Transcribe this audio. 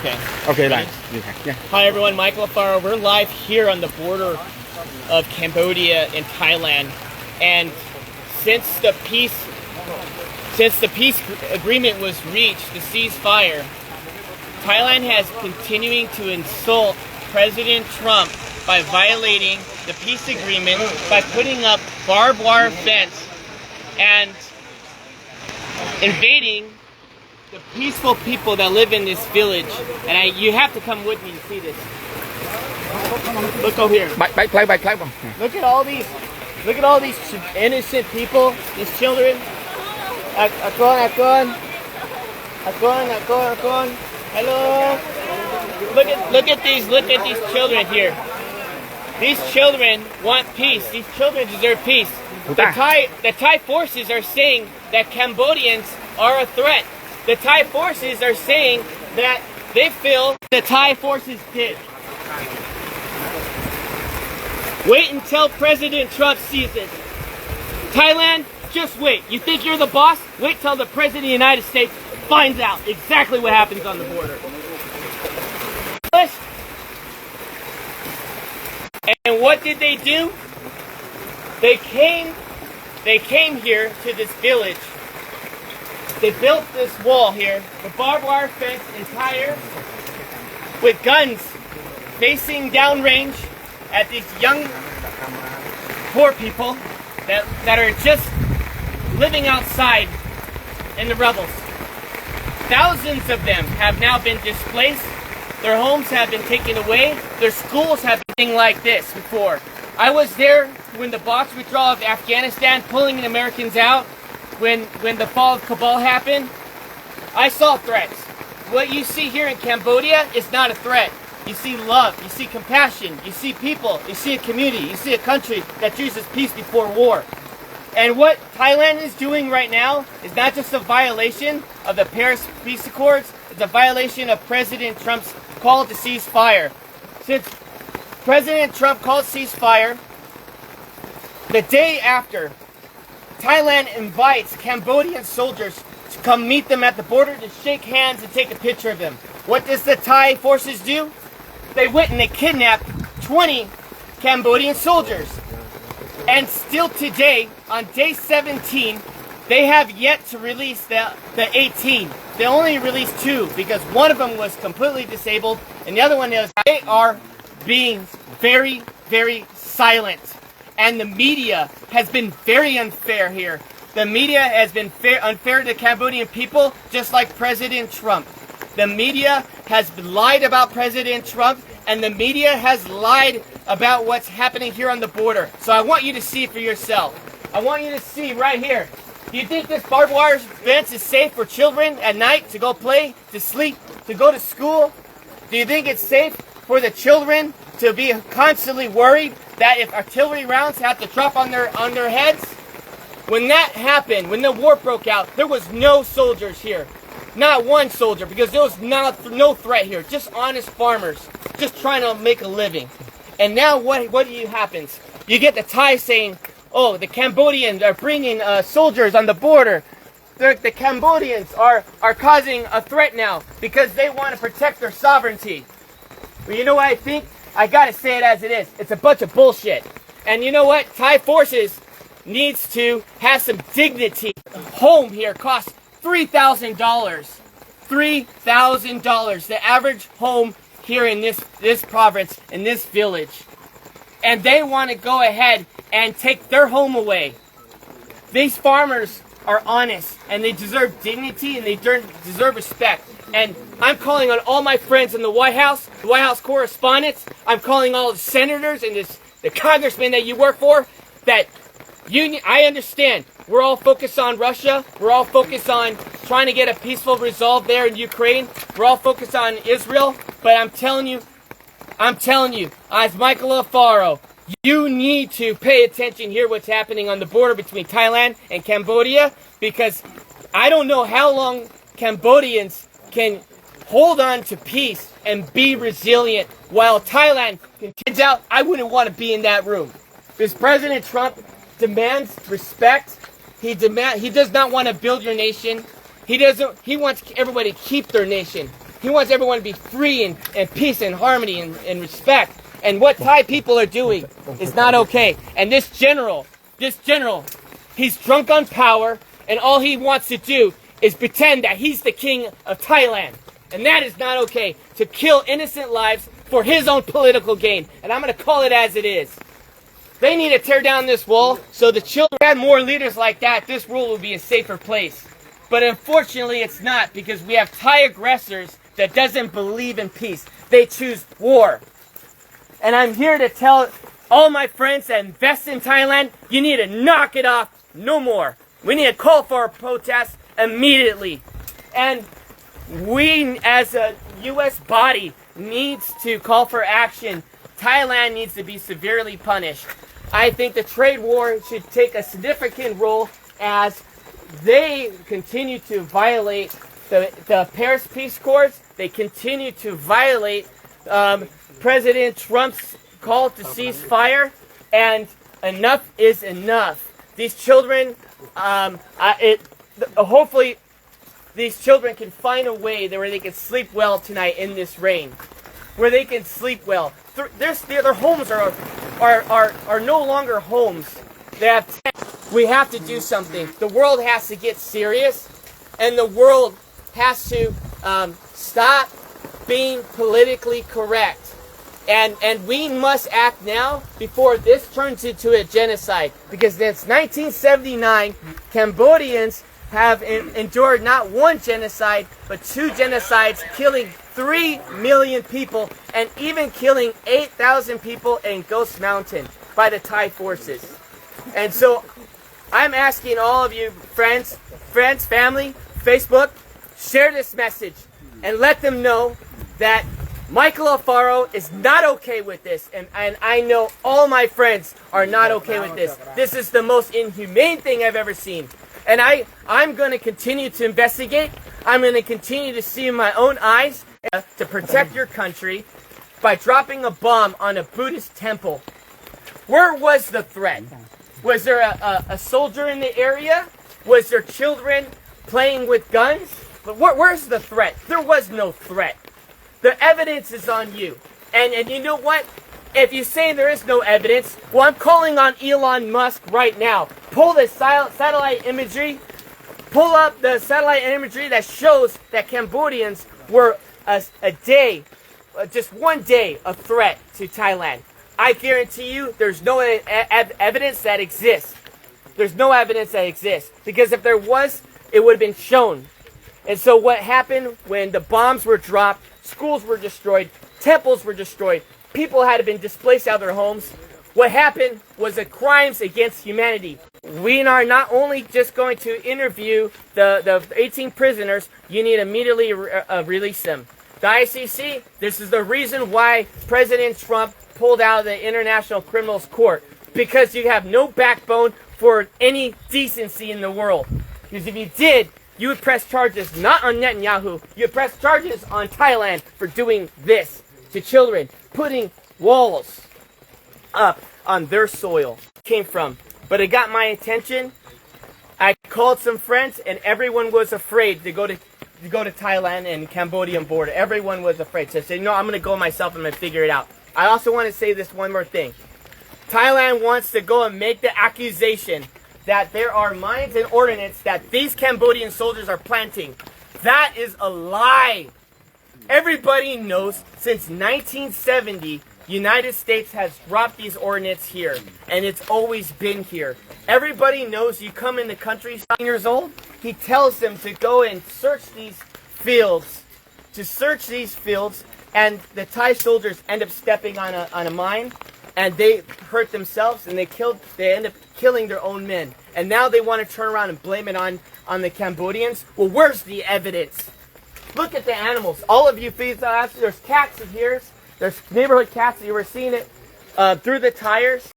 Okay. Okay, right. Yeah. Hi everyone, Michael Alfaro. We're live here on the border of Cambodia and Thailand, and since the peace agreement was reached, the ceasefire, Thailand has continuing to insult President Trump by violating the peace agreement by putting up barbed wire fence and invading the peaceful people that live in this village. And you have to come with me to see this. Look over here. Look at all these innocent people, these children. Akon. Hello. Look at these children here. These children want peace. These children deserve peace. The Thai forces are saying that Cambodians are a threat. The Thai forces are saying that they feel the Thai forces did. Wait until President Trump sees it. Thailand, just wait. You think you're the boss? Wait till the President of the United States finds out exactly what happens on the border. And what did they do? They came here to this village. They built this wall here, the barbed wire fence entire, with guns facing downrange at these young, poor people that are just living outside in the rubbles. Thousands of them have now been displaced. Their homes have been taken away. Their schools have been like this before. I was there when the Box withdrawal of Afghanistan, pulling the Americans out, when the fall of Kabul happened. I saw threats. What you see here in Cambodia is not a threat. You see love, you see compassion, you see people, you see a community, you see a country that chooses peace before war. And what Thailand is doing right now is not just a violation of the Paris Peace Accords, it's a violation of President Trump's call to ceasefire. Since President Trump called ceasefire, the day after, Thailand invites Cambodian soldiers to come meet them at the border to shake hands and take a picture of them. What does the Thai forces do? They went and they kidnapped 20 Cambodian soldiers. And still today, on day 17, they have yet to release the 18. They only released 2 because one of them was completely disabled and the other one is. They are being very, very silent. And the media has been very unfair here. The media has been unfair to the Cambodian people, just like President Trump. The media has lied about President Trump, and the media has lied about what's happening here on the border. So I want you to see for yourself. I want you to see right here. Do you think this barbed wire fence is safe for children at night to go play, to sleep, to go to school? Do you think it's safe for the children to be constantly worried that if artillery rounds have to drop on their heads? When that happened, when the war broke out, there was no soldiers here. Not one soldier, because there was no threat here. Just honest farmers, just trying to make a living. And now what happens? You get the Thai saying, oh, the Cambodians are bringing soldiers on the border. The Cambodians are causing a threat now because they want to protect their sovereignty. Well, you know what I think? I gotta say it as it is. It's a bunch of bullshit. And you know what? Thai forces needs to have some dignity. Home here costs $3,000. $3,000. The average home here in this province, in this village. And they want to go ahead and take their home away. These farmers are honest and they deserve dignity and they deserve respect. And I'm calling on all my friends in the White House correspondents. I'm calling all the senators and the congressmen that you work for. That I understand. We're all focused on Russia. We're all focused on trying to get a peaceful resolve there in Ukraine. We're all focused on Israel. But I'm telling you, as Michael Alfaro, you need to pay attention here what's happening on the border between Thailand and Cambodia, because I don't know how long Cambodians can hold on to peace and be resilient while Thailand continues out. I wouldn't want to be in that room. Because President Trump demands respect. He does not want to build your nation. He wants everybody to keep their nation. He wants everyone to be free and peace and harmony and respect. And what Thai people are doing is not okay. And this general, he's drunk on power, and all he wants to do is pretend that he's the king of Thailand. And that is not okay, to kill innocent lives for his own political gain. And I'm going to call it as it is. They need to tear down this wall so the children had more leaders like that, this world will be a safer place. But unfortunately it's not, because we have Thai aggressors that doesn't believe in peace. They choose war. And I'm here to tell all my friends that invest in Thailand, you need to knock it off no more. We need to call for a protest immediately. And we as a U.S. body needs to call for action. Thailand needs to be severely punished. I think the trade war should take a significant role as they continue to violate the Paris Peace Accords. They continue to violate President Trump's call to cease fire, and enough is enough. These children, hopefully these children can find a way where they can sleep well tonight in this rain, where they can sleep well. Their homes are no longer homes. They have tents. We have to do something. The world has to get serious, and the world has to stop being politically correct. And we must act now before this turns into a genocide. Because since 1979, Cambodians have endured not one genocide, but two genocides, killing 3 million people and even killing 8,000 people in Ghost Mountain by the Thai forces. And so I'm asking all of you friends, family, Facebook, share this message and let them know that Michael Alfaro is not okay with this, and I know all my friends are not okay with this. This is the most inhumane thing I've ever seen. And I'm going to continue to investigate. I'm going to continue to see in my own eyes to protect your country by dropping a bomb on a Buddhist temple. Where was the threat? Was there a soldier in the area? Was there children playing with guns? But where's the threat? There was no threat. The evidence is on you. And you know what? If you say there is no evidence, well, I'm calling on Elon Musk right now. Pull the satellite imagery. Pull up the satellite imagery that shows that Cambodians were a day, just one day, a threat to Thailand. I guarantee you there's no evidence that exists. There's no evidence that exists. Because if there was, it would have been shown. And so what happened when the bombs were dropped, schools were destroyed, temples were destroyed, people had been displaced out of their homes. What happened was the crimes against humanity. We are not only just going to interview the 18 prisoners, you need to immediately release them. The ICC, this is the reason why President Trump pulled out of the International Criminals Court. Because you have no backbone for any decency in the world. Because if you did, you would press charges not on Netanyahu, you would press charges on Thailand for doing this to children, putting walls up on their soil. Came from. But it got my attention. I called some friends and everyone was afraid to go to Thailand and Cambodian border. Everyone was afraid. So I said, no, I'm going to go myself and I'm going to figure it out. I also want to say this one more thing. Thailand wants to go and make the accusation that there are mines and ordnance that these Cambodian soldiers are planting. That is a lie. Everybody knows since 1970, United States has dropped these ordnance here, and it's always been here. Everybody knows you come in the country 7 years old, he tells them to go and search these fields, and the Thai soldiers end up stepping on a mine, and they hurt themselves, and they end up killing their own men. And now they want to turn around and blame it on the Cambodians. Well, where's the evidence? Look at the animals. All of you feed there's cats in here. There's neighborhood cats. You were seeing it through the tires.